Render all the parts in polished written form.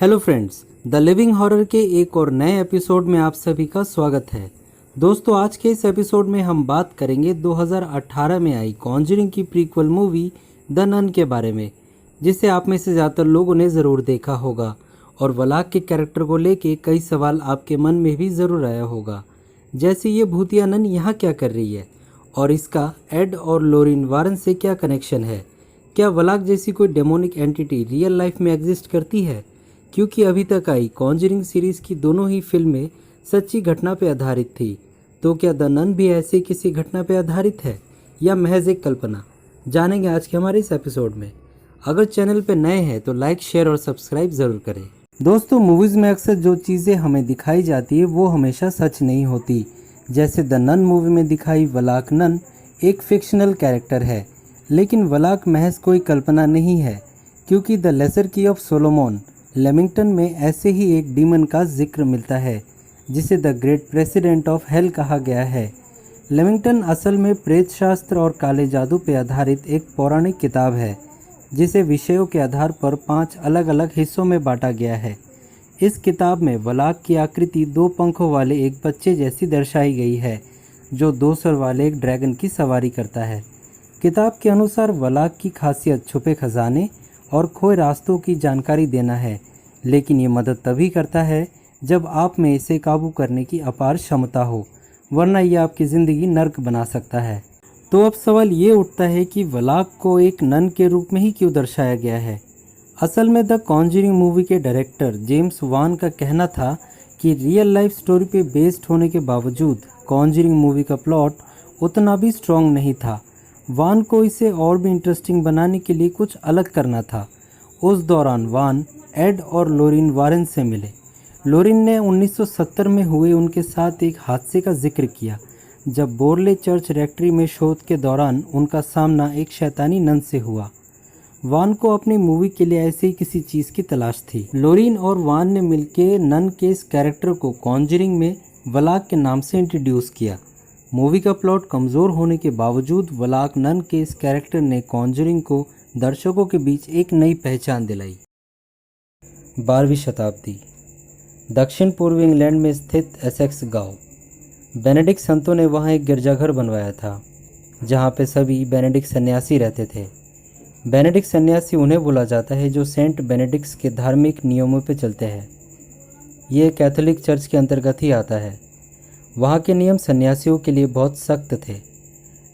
Hello friends, the living horror के एक और नए एपिसोड में आप सभी का स्वागत है। दोस्तों, आज के इस एपिसोड में हम बात करेंगे 2018 में आई कॉन्जरिंग की प्रीक्वल मूवी द नन के बारे में, जिसे आप में से ज़्यादातर लोगों ने ज़रूर देखा होगा और वलाक के कैरेक्टर को लेके कई सवाल आपके मन में भी ज़रूर आया होगा, जैसे ये भूतिया नन यहाँ क्या कर रही है और इसका एड और लोरिन वारन से क्या कनेक्शन है। क्या वलाक जैसी कोई डेमोनिक एंटिटी रियल लाइफ में एग्जिस्ट करती है? क्योंकि अभी तक आई कॉन्जरिंग सीरीज की दोनों ही फिल्में सच्ची घटना पर आधारित थी, तो क्या द नन भी ऐसी किसी घटना पर आधारित है या महज एक कल्पना? जानेंगे आज के हमारे इस एपिसोड में। अगर चैनल पर नए हैं तो लाइक, शेयर और सब्सक्राइब ज़रूर करें। दोस्तों, मूवीज़ में अक्सर जो चीज़ें हमें दिखाई जाती है वो हमेशा सच नहीं होती। जैसे द नन मूवी में दिखाई वलाक नन एक फिक्शनल कैरेक्टर है, लेकिन वलाक महज कोई कल्पना नहीं है, क्योंकि द लेसर की ऑफ सोलोमन लेमिंगटन में ऐसे ही एक डीमन का जिक्र मिलता है जिसे the great president of hell कहा गया है। लेमिंगटन असल में प्रेत शास्त्र और काले जादू पर आधारित एक पौराणिक किताब है, जिसे विषयों के आधार पर 5 अलग अलग हिस्सों में बांटा गया है। इस किताब में वलाक की आकृति 2 पंखों वाले एक बच्चे जैसी दर्शाई गई है, जो 2 सर वाले एक ड्रैगन की सवारी करता है। किताब के अनुसार वलाक की खासियत छुपे खजाने और खोए रास्तों की जानकारी देना है, लेकिन ये मदद तभी करता है जब आप में इसे काबू करने की अपार क्षमता हो, वरना ये आपकी ज़िंदगी नर्क बना सकता है। तो अब सवाल ये उठता है कि वलाक को एक नन के रूप में ही क्यों दर्शाया गया है। असल में द कॉन्जरिंग मूवी के डायरेक्टर जेम्स वान का कहना था कि रियल लाइफ स्टोरी पे बेस्ड होने के बावजूद कॉन्जरिंग मूवी का प्लॉट उतना भी स्ट्रॉन्ग नहीं था। वान को इसे और भी इंटरेस्टिंग बनाने के लिए कुछ अलग करना था। उस दौरान वान एड और लोरिन वारन से मिले। लोरिन ने 1970 में हुए उनके साथ एक हादसे का जिक्र किया, जब बोरले चर्च रेक्ट्री में शोध के दौरान उनका सामना एक शैतानी नन से हुआ। वान को अपनी मूवी के लिए ऐसे ही किसी चीज़ की तलाश थी। लोरिन और वान ने मिलकर नन के इस कैरेक्टर को कॉन्जरिंग में वलाक के नाम से इंट्रोड्यूस किया। मूवी का प्लॉट कमज़ोर होने के बावजूद वलाक नन के इस कैरेक्टर ने कॉन्जरिंग को दर्शकों के बीच एक नई पहचान दिलाई। 12वीं शताब्दी, दक्षिण पूर्वी इंग्लैंड में स्थित एसेक्स गांव। बेनेडिक्ट संतों ने वहां एक गिरजाघर बनवाया था, जहां पे सभी बेनेडिक्ट सन्यासी रहते थे। बेनेडिक्ट सन्यासी उन्हें बोला जाता है जो सेंट बेनेडिक्ट्स के धार्मिक नियमों पर चलते हैं। ये कैथोलिक चर्च के अंतर्गत ही आता है। वहाँ के नियम सन्यासियों के लिए बहुत सख्त थे।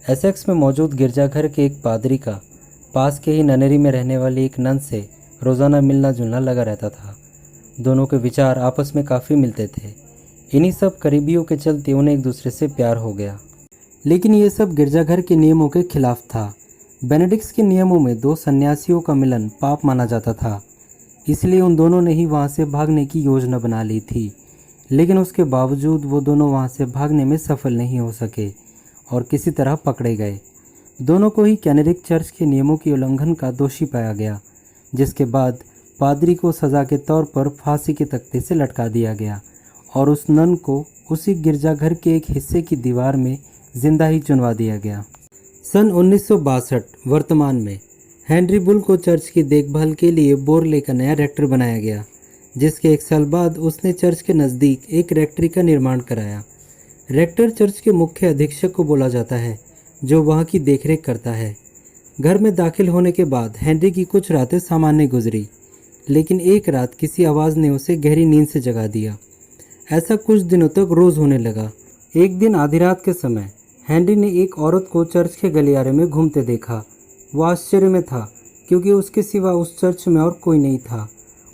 एसेक्स में मौजूद गिरजाघर के एक पादरी का पास के ही ननेरी में रहने वाली एक नन से रोज़ाना मिलना जुलना लगा रहता था। दोनों के विचार आपस में काफ़ी मिलते थे। इन्हीं सब करीबियों के चलते उन्हें एक दूसरे से प्यार हो गया, लेकिन ये सब गिरजाघर के नियमों के खिलाफ था। बेनेडिक्ट्स के नियमों में 2 सन्यासियों का मिलन पाप माना जाता था, इसलिए उन दोनों ने ही वहाँ से भागने की योजना बना ली थी। लेकिन उसके बावजूद वो दोनों वहाँ से भागने में सफल नहीं हो सके और किसी तरह पकड़े गए। दोनों को ही कैनेरिक चर्च के नियमों की उल्लंघन का दोषी पाया गया, जिसके बाद पादरी को सज़ा के तौर पर फांसी के तख्ते से लटका दिया गया और उस नन को उसी गिरजाघर के एक हिस्से की दीवार में जिंदा ही चुनवा दिया गया। सन 1962 वर्तमान में हेनरी बुल को चर्च की देखभाल के लिए बोरले का नया रेक्टर बनाया गया, जिसके 1 साल बाद उसने चर्च के नज़दीक एक रेक्ट्री का निर्माण कराया। रेक्टर चर्च के मुख्य अधीक्षक को बोला जाता है, जो वहाँ की देखरेख करता है। घर में दाखिल होने के बाद हेनरी की कुछ रातें सामान्य गुजरी, लेकिन एक रात किसी आवाज़ ने उसे गहरी नींद से जगा दिया। ऐसा कुछ दिनों तक रोज़ होने लगा। एक दिन आधी रात के समय हेनरी ने एक औरत को चर्च के गलियारे में घूमते देखा। वह आश्चर्य में था, क्योंकि उसके सिवा उस चर्च में और कोई नहीं था।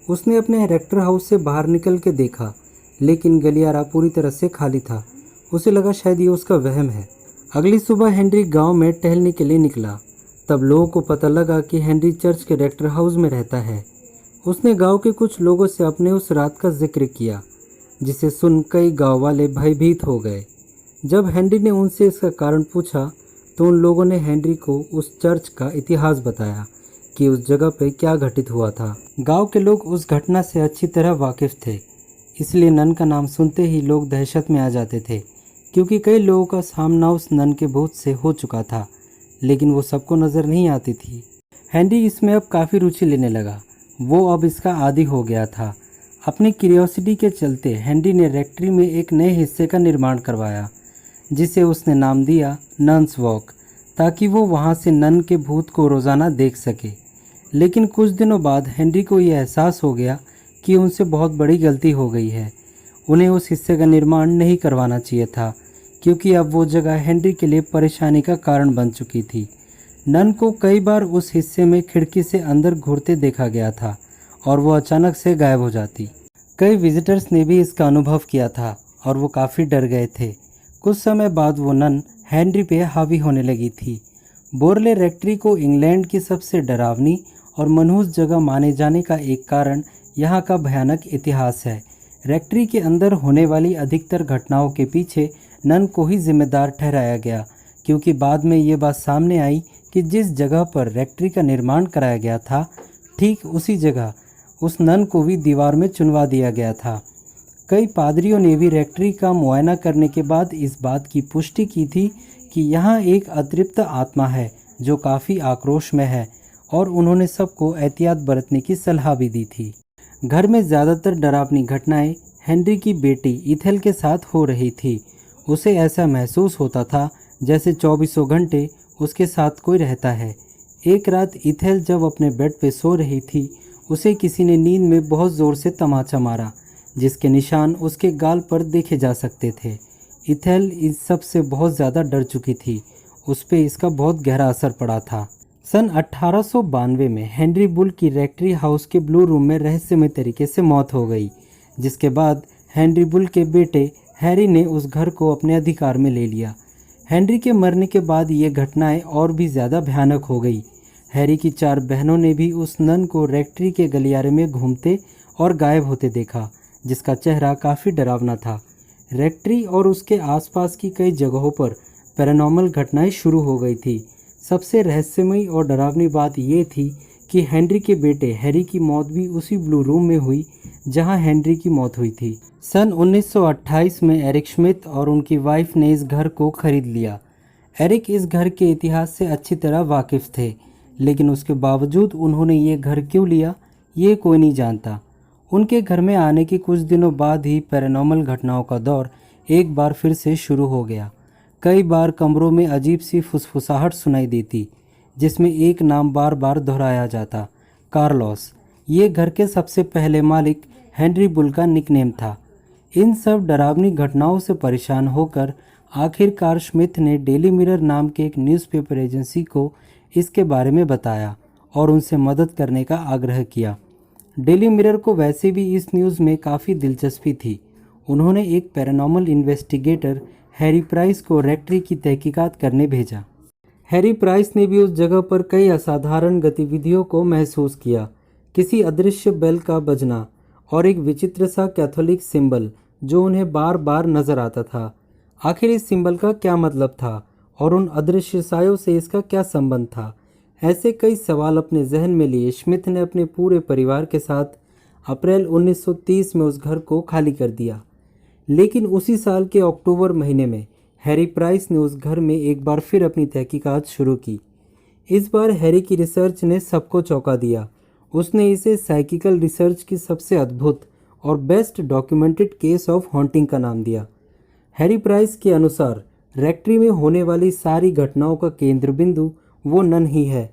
उसने अपने रेक्टर हाउस से बाहर निकल के देखा, लेकिन गलियारा पूरी तरह से खाली था। उसे लगा शायद ये उसका वहम है। अगली सुबह हेनरी गांव में टहलने के लिए निकला। तब लोगों को पता लगा कि हेनरी चर्च के रेक्टर हाउस में रहता है। उसने गांव के कुछ लोगों से अपने उस रात का जिक्र किया, जिसे सुन कई गाँव वाले भयभीत हो गए। जब हेनरी ने उनसे इसका कारण पूछा तो उन लोगों ने हेनरी को उस चर्च का इतिहास बताया कि उस जगह पे क्या घटित हुआ था। गांव के लोग उस घटना से अच्छी तरह वाकिफ थे, इसलिए नन का नाम सुनते ही लोग दहशत में आ जाते थे, क्योंकि कई लोगों का सामना उस नन के भूत से हो चुका था, लेकिन वो सबको नज़र नहीं आती थी। हेनरी इसमें अब काफ़ी रुचि लेने लगा। वो अब इसका आदी हो गया था। अपनी क्यूरियोसिटी के चलते हेनरी ने रेक्ट्री में एक नए हिस्से का निर्माण करवाया, जिसे उसने नाम दिया नन्स वॉक, ताकि वो वहाँ से नन के भूत को रोज़ाना देख सके। लेकिन कुछ दिनों बाद हेनरी को यह एहसास हो गया कि उनसे बहुत बड़ी गलती हो गई है। उन्हें उस हिस्से का निर्माण नहीं करवाना चाहिए था, क्योंकि अब वो जगह हेनरी के लिए परेशानी का कारण बन चुकी थी। नन को कई बार उस हिस्से में खिड़की से अंदर घूरते देखा गया था और वो अचानक से गायब हो जाती। कई विजिटर्स ने भी इसका अनुभव किया था और वो काफ़ी डर गए थे। कुछ समय बाद वो नन हेनरी पे हावी होने लगी थी। बोरले रेक्ट्री को इंग्लैंड की सबसे डरावनी और मनहूस जगह माने जाने का एक कारण यहाँ का भयानक इतिहास है। रेक्ट्री के अंदर होने वाली अधिकतर घटनाओं के पीछे नन को ही जिम्मेदार ठहराया गया, क्योंकि बाद में ये बात सामने आई कि जिस जगह पर रेक्ट्री का निर्माण कराया गया था, ठीक उसी जगह उस नन को भी दीवार में चुनवा दिया गया था। कई पादरियों ने भी रेक्ट्री का मुआयना करने के बाद इस बात की पुष्टि की थी कि यहाँ एक अतृप्त आत्मा है जो काफ़ी आक्रोश में है, और उन्होंने सबको एहतियात बरतने की सलाह भी दी थी। घर में ज़्यादातर डरावनी घटनाएं हेनरी की बेटी इथेल के साथ हो रही थी। उसे ऐसा महसूस होता था जैसे 24 घंटे उसके साथ कोई रहता है। एक रात इथेल जब अपने बेड पे सो रही थी, उसे किसी ने नींद में बहुत ज़ोर से तमाचा मारा, जिसके निशान उसके गाल पर देखे जा सकते थे। इथेल इस सब से बहुत ज़्यादा डर चुकी थी। उस पर इसका बहुत गहरा असर पड़ा था। सन 1892 में हेनरी बुल की रेक्ट्री हाउस के ब्लू रूम में रहस्यमय तरीके से मौत हो गई, जिसके बाद हेनरी बुल के बेटे हैरी ने उस घर को अपने अधिकार में ले लिया। हेनरी के मरने के बाद ये घटनाएं और भी ज़्यादा भयानक हो गई। हैरी की 4 बहनों ने भी उस नन को रेक्ट्री के गलियारे में घूमते और गायब होते देखा, जिसका चेहरा काफ़ी डरावना था। रेक्ट्री और उसके आसपास की कई जगहों पर पैरानॉर्मल घटनाएं शुरू हो गई थी। सबसे रहस्यमयी और डरावनी बात यह थी कि हेनरी के बेटे हैरी की मौत भी उसी ब्लू रूम में हुई जहां हेनरी की मौत हुई थी। सन 1928 में एरिक स्मिथ और उनकी वाइफ ने इस घर को खरीद लिया। एरिक इस घर के इतिहास से अच्छी तरह वाकिफ थे, लेकिन उसके बावजूद उन्होंने ये घर क्यों लिया, ये कोई नहीं जानता। उनके घर में आने के कुछ दिनों बाद ही पैरानॉर्मल घटनाओं का दौर एक बार फिर से शुरू हो गया। कई बार कमरों में अजीब सी फुसफुसाहट सुनाई देती, जिसमें एक नाम बार बार दोहराया जाता, कार्लोस। ये घर के सबसे पहले मालिक हेनरी बुल का निकनेम था। इन सब डरावनी घटनाओं से परेशान होकर आखिरकार स्मिथ ने डेली मिरर नाम के एक न्यूज़पेपर एजेंसी को इसके बारे में बताया और उनसे मदद करने का आग्रह किया। डेली मिरर को वैसे भी इस न्यूज़ में काफ़ी दिलचस्पी थी। उन्होंने एक पैरानॉर्मल इन्वेस्टिगेटर हैरी प्राइस को रेक्ट्री की तहकीकात करने भेजा। हैरी प्राइस ने भी उस जगह पर कई असाधारण गतिविधियों को महसूस किया। किसी अदृश्य बेल का बजना और एक विचित्र सा कैथोलिक सिंबल जो उन्हें बार बार नजर आता था। आखिर इस सिंबल का क्या मतलब था और उन अदृश्य सायों से इसका क्या संबंध था? ऐसे कई सवाल अपने जहन में लिए स्मिथ ने अपने पूरे परिवार के साथ अप्रैल 1930 में उस घर को खाली कर दिया। लेकिन उसी साल के अक्टूबर महीने में हैरी प्राइस ने उस घर में एक बार फिर अपनी तहकीकात शुरू की। इस बार हैरी की रिसर्च ने सबको चौंका दिया। उसने इसे साइकिकल रिसर्च की सबसे अद्भुत और best documented case of haunting का नाम दिया। हैरी प्राइस के अनुसार रेक्ट्री में होने वाली सारी घटनाओं का केंद्र बिंदु वो नन ही है।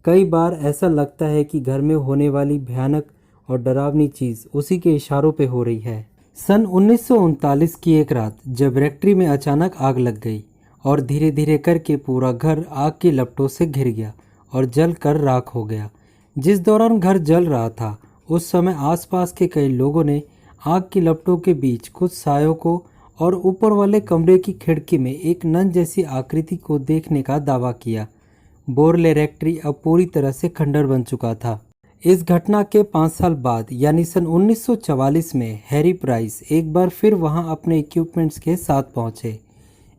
कई बार ऐसा लगता है कि घर में होने वाली भयानक और डरावनी चीज़ उसी के इशारों पे हो रही है। सन 1939 की एक रात जब रेक्ट्री में अचानक आग लग गई और धीरे धीरे करके पूरा घर आग की लपटों से घिर गया और जल कर राख हो गया। जिस दौरान घर जल रहा था उस समय आसपास के कई लोगों ने आग की लपटों के बीच कुछ सायों को और ऊपर वाले कमरे की खिड़की में एक नन जैसी आकृति को देखने का दावा किया। बोरले रेक्ट्री अब पूरी तरह से खंडर बन चुका था। इस घटना के 5 साल बाद यानी सन 1944 में हैरी प्राइस एक बार फिर वहां अपने इक्विपमेंट्स के साथ पहुंचे।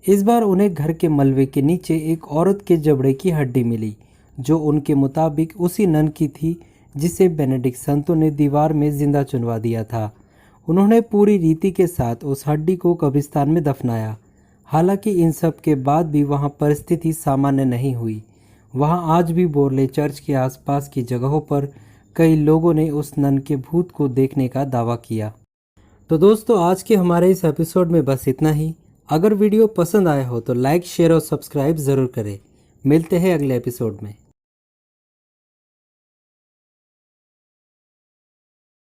इस बार उन्हें घर के मलबे के नीचे एक औरत के जबड़े की हड्डी मिली, जो उनके मुताबिक उसी नन की थी जिसे बेनेडिक्ट संतों ने दीवार में जिंदा चुनवा दिया था। उन्होंने पूरी रीति के साथ उस हड्डी को कब्रिस्तान में दफनाया। हालांकि इन सब के बाद भी वहां परिस्थिति सामान्य नहीं हुई। वहां आज भी बोरले चर्च के आसपास की जगहों पर कई लोगों ने उस नन के भूत को देखने का दावा किया। तो दोस्तों आज के हमारे इस एपिसोड में बस इतना ही। अगर वीडियो पसंद आया हो तो लाइक, शेयर और सब्सक्राइब ज़रूर करें। मिलते हैं अगले एपिसोड में।